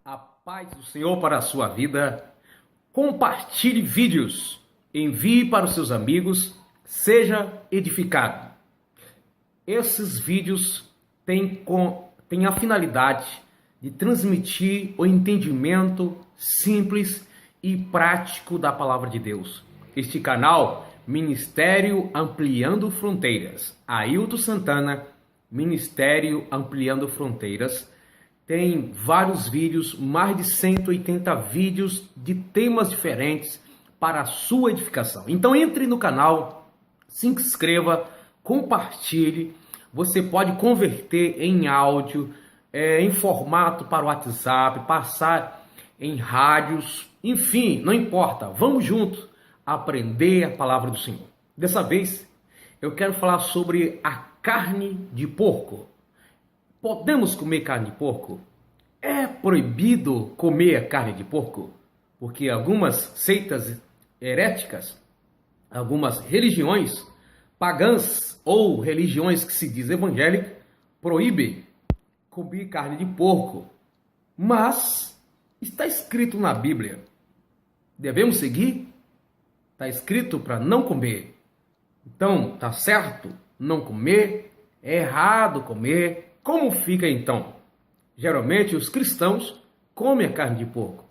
A paz do Senhor para a sua vida. Compartilhe vídeos, envie para os seus amigos, seja edificado. Esses vídeos têm a finalidade de transmitir o entendimento simples e prático da palavra de Deus. Este canal, Ministério Ampliando Fronteiras, Ailton Santana, Ministério Ampliando Fronteiras, tem vários vídeos, mais de 180 vídeos de temas diferentes para a sua edificação. Então entre no canal, se inscreva, compartilhe. Você pode converter em áudio, em formato para o WhatsApp, passar em rádios, enfim, não importa. Vamos juntos aprender a palavra do Senhor. Dessa vez, eu quero falar sobre a carne de porco. Podemos comer carne de porco? É proibido comer carne de porco? Porque algumas seitas heréticas, algumas religiões pagãs ou religiões que se diz evangélicas, proíbem comer carne de porco. Mas está escrito na Bíblia. Devemos seguir? Está escrito para não comer. Então, está certo não comer? É errado comer? Como fica então? Geralmente os cristãos comem a carne de porco.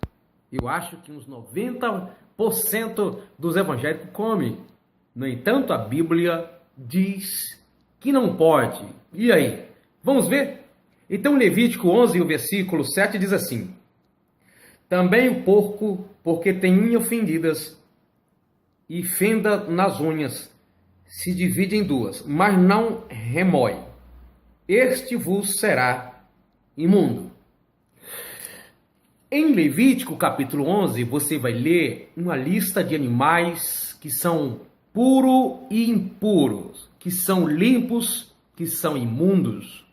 Eu acho que uns 90% dos evangélicos comem. No entanto, a Bíblia diz que não pode. E aí? Vamos ver? Então, Levítico 11, o versículo 7 diz assim: também o porco, porque tem unhas fendidas e fenda nas unhas, se divide em duas, mas não remói. Este vos será imundo. Em Levítico capítulo 11, você vai ler uma lista de animais que são puros e impuros, que são limpos, que são imundos.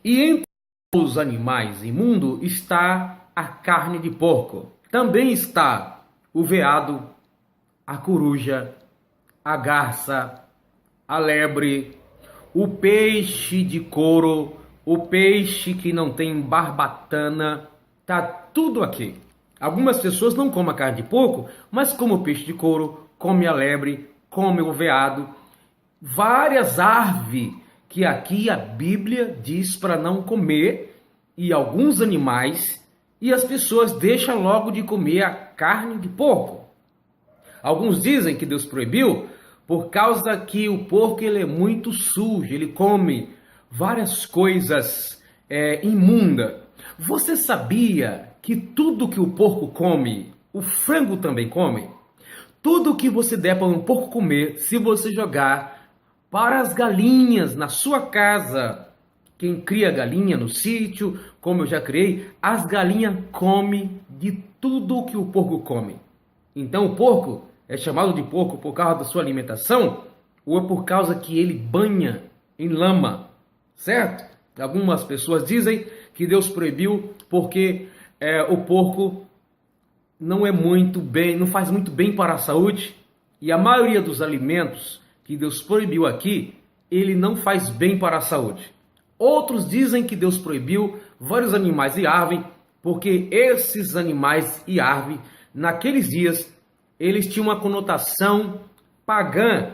E entre os animais imundos está a carne de porco. Também está o veado, a coruja, a garça, a lebre, o peixe de couro, o peixe que não tem barbatana, tá tudo aqui. Algumas pessoas não comem a carne de porco, mas comem o peixe de couro, comem a lebre, comem o veado. Várias aves que aqui a Bíblia diz para não comer, e alguns animais, e as pessoas deixam logo de comer a carne de porco. Alguns dizem que Deus proibiu por causa que o porco ele é muito sujo, ele come várias coisas imundas. Você sabia que tudo que o porco come, o frango também come? Tudo que você der para um porco comer, se você jogar para as galinhas na sua casa, quem cria galinha no sítio, como eu já criei, as galinhas comem de tudo que o porco come. Então o porco é chamado de porco por causa da sua alimentação ou é por causa que ele banha em lama, certo? Algumas pessoas dizem que Deus proibiu porque o porco não é muito bem, não faz muito bem para a saúde, e a maioria dos alimentos que Deus proibiu aqui, ele não faz bem para a saúde. Outros dizem que Deus proibiu vários animais e árvores porque esses animais e árvores naqueles dias eles tinham uma conotação pagã.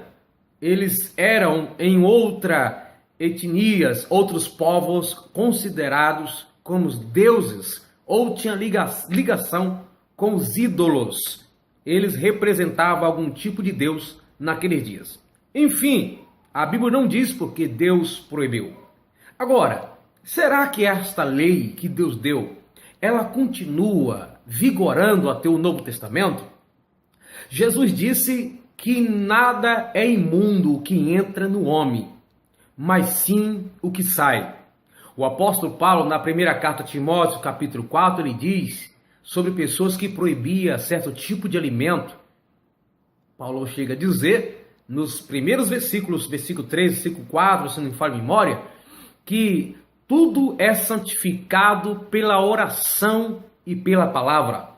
Eles eram em outra etnias, outros povos considerados como deuses ou tinham ligação com os ídolos. Eles representavam algum tipo de Deus naqueles dias. Enfim, a Bíblia não diz porque Deus proibiu. Agora, será que esta lei que Deus deu, ela continua vigorando até o Novo Testamento? Jesus disse que nada é imundo o que entra no homem, mas sim o que sai. O apóstolo Paulo, na primeira carta a Timóteo, capítulo 4, ele diz sobre pessoas que proibiam certo tipo de alimento. Paulo chega a dizer, nos primeiros versículos, versículo 3, versículo 4, se não me falha a memória, que tudo é santificado pela oração e pela palavra.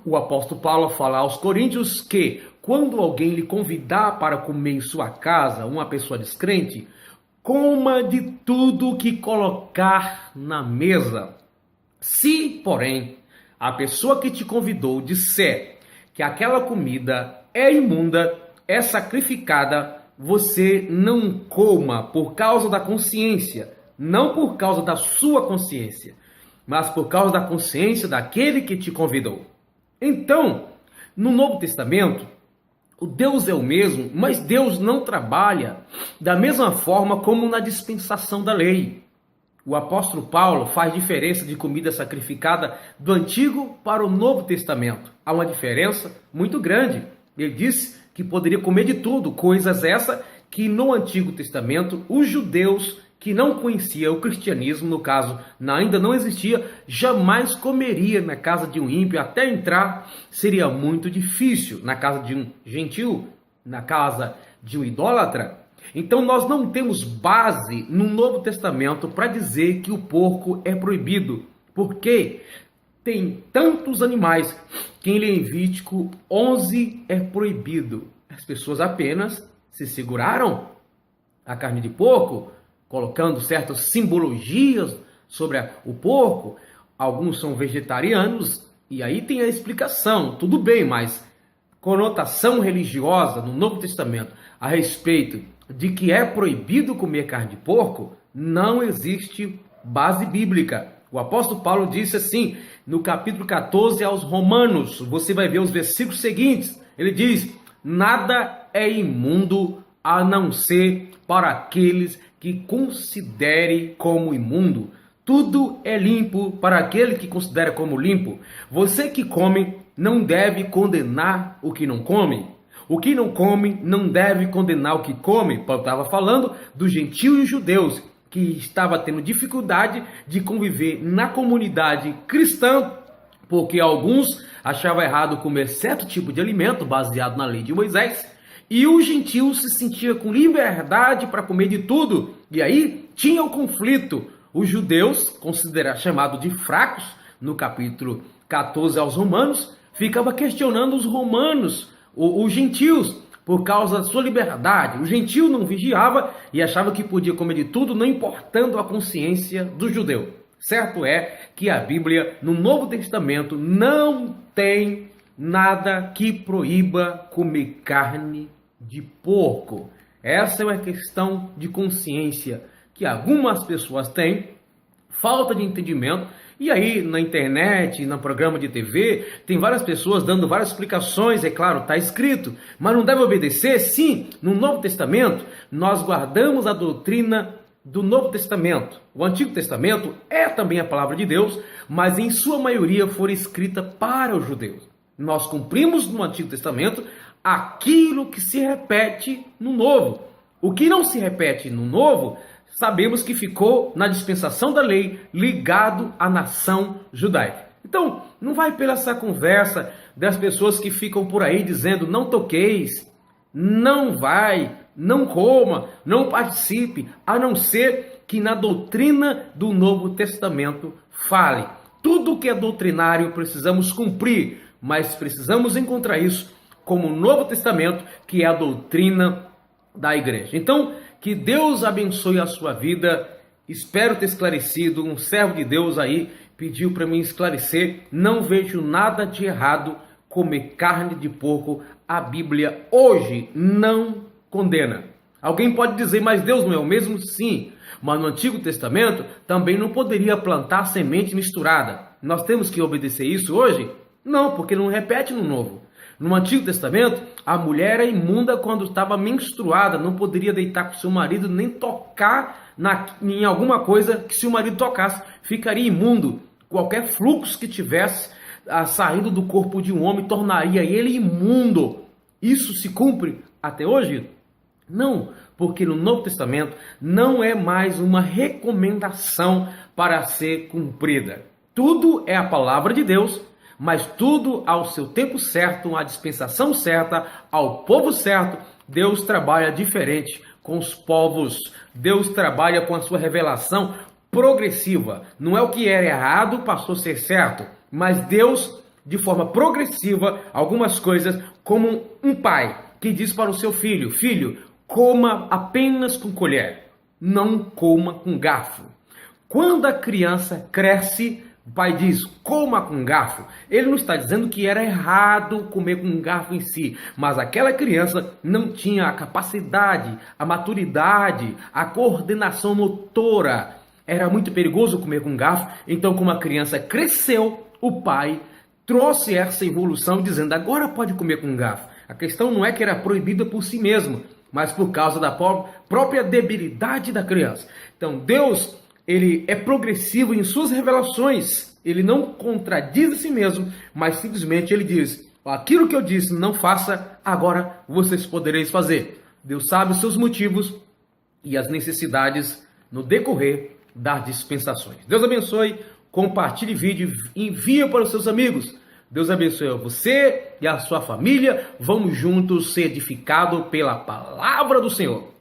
O apóstolo Paulo fala aos coríntios que quando alguém lhe convidar para comer em sua casa, uma pessoa descrente, coma de tudo que colocar na mesa. Se, porém, a pessoa que te convidou disser que aquela comida é imunda, é sacrificada, você não coma por causa da consciência, não por causa da sua consciência, mas por causa da consciência daquele que te convidou. Então, no Novo Testamento, o Deus é o mesmo, mas Deus não trabalha da mesma forma como na dispensação da lei. O apóstolo Paulo faz diferença de comida sacrificada do Antigo para o Novo Testamento. Há uma diferença muito grande. Ele disse que poderia comer de tudo, coisas essas que no Antigo Testamento os judeus que não conheciam o cristianismo, no caso, ainda não existia, jamais comeria na casa de um ímpio. Até entrar seria muito difícil na casa de um gentil, na casa de um idólatra. Então nós não temos base no Novo Testamento para dizer que o porco é proibido, porque tem tantos animais que em Levítico 11 é proibido. As pessoas apenas se seguraram a carne de porco, colocando certas simbologias sobre o porco. Alguns são vegetarianos, e aí tem a explicação, tudo bem, mas conotação religiosa no Novo Testamento a respeito de que é proibido comer carne de porco, não existe base bíblica. O apóstolo Paulo disse assim, no capítulo 14 aos Romanos, você vai ver os versículos seguintes, ele diz, nada é imundo a não ser para aqueles que considere como imundo. Tudo é limpo para aquele que considera como limpo. Você que come não deve condenar o que não come. O que não come não deve condenar o que come. Paulo estava falando dos gentios e os judeus, que estava tendo dificuldade de conviver na comunidade cristã, porque alguns achavam errado comer certo tipo de alimento baseado na lei de Moisés, e o gentio se sentia com liberdade para comer de tudo. E aí tinha o conflito. Os judeus, considerados chamados de fracos, no capítulo 14 aos Romanos, ficava questionando os romanos, os gentios, por causa da sua liberdade. O gentio não vigiava e achava que podia comer de tudo, não importando a consciência do judeu. Certo é que a Bíblia, no Novo Testamento, não tem nada que proíba comer carne de porco. Essa é uma questão de consciência que algumas pessoas têm, falta de entendimento. E aí, na internet, no programa de TV, tem várias pessoas dando várias explicações, é claro, está escrito, mas não deve obedecer? Sim, no Novo Testamento, nós guardamos a doutrina do Novo Testamento. O Antigo Testamento é também a palavra de Deus, mas em sua maioria foi escrita para os judeus. Nós cumprimos no Antigo Testamento aquilo que se repete no Novo. O que não se repete no Novo, sabemos que ficou na dispensação da lei, ligado à nação judaica. Então, não vai pela essa conversa das pessoas que ficam por aí dizendo não toqueis, não vai, não coma, não participe, a não ser que na doutrina do Novo Testamento fale. Tudo que é doutrinário precisamos cumprir, mas precisamos encontrar isso como o Novo Testamento, que é a doutrina da igreja. Então, que Deus abençoe a sua vida. Espero ter esclarecido. Um servo de Deus aí pediu para mim esclarecer. Não vejo nada de errado comer carne de porco. A Bíblia hoje não condena. Alguém pode dizer, mas Deus não é o mesmo? Sim. Mas no Antigo Testamento também não poderia plantar semente misturada. Nós temos que obedecer isso hoje? Não, porque não repete no Novo. No Antigo Testamento, a mulher era imunda quando estava menstruada, não poderia deitar com seu marido, nem tocar em alguma coisa que se o marido tocasse, ficaria imundo. Qualquer fluxo que tivesse saindo do corpo de um homem tornaria ele imundo. Isso se cumpre até hoje? Não, porque no Novo Testamento não é mais uma recomendação para ser cumprida. Tudo é a palavra de Deus, mas tudo ao seu tempo certo, à dispensação certa, ao povo certo. Deus trabalha diferente com os povos. Deus trabalha com a sua revelação progressiva. Não é o que era errado passou a ser certo, mas Deus, de forma progressiva, algumas coisas, como um pai que diz para o seu filho, filho, coma apenas com colher, não coma com garfo. Quando a criança cresce, O pai diz, coma com garfo. Ele não está dizendo que era errado comer com garfo em si, mas aquela criança não tinha a capacidade, a maturidade, a coordenação motora. Era muito perigoso comer com garfo, então como a criança cresceu, o pai trouxe essa evolução dizendo, agora pode comer com garfo. A questão não é que era proibida por si mesmo, mas por causa da própria debilidade da criança. Então Deus, ele é progressivo em suas revelações. Ele não contradiz a si mesmo, mas simplesmente ele diz, aquilo que eu disse não faça, agora vocês podereis fazer. Deus sabe os seus motivos e as necessidades no decorrer das dispensações. Deus abençoe, compartilhe o vídeo, envie para os seus amigos. Deus abençoe você e a sua família. Vamos juntos ser edificados pela palavra do Senhor.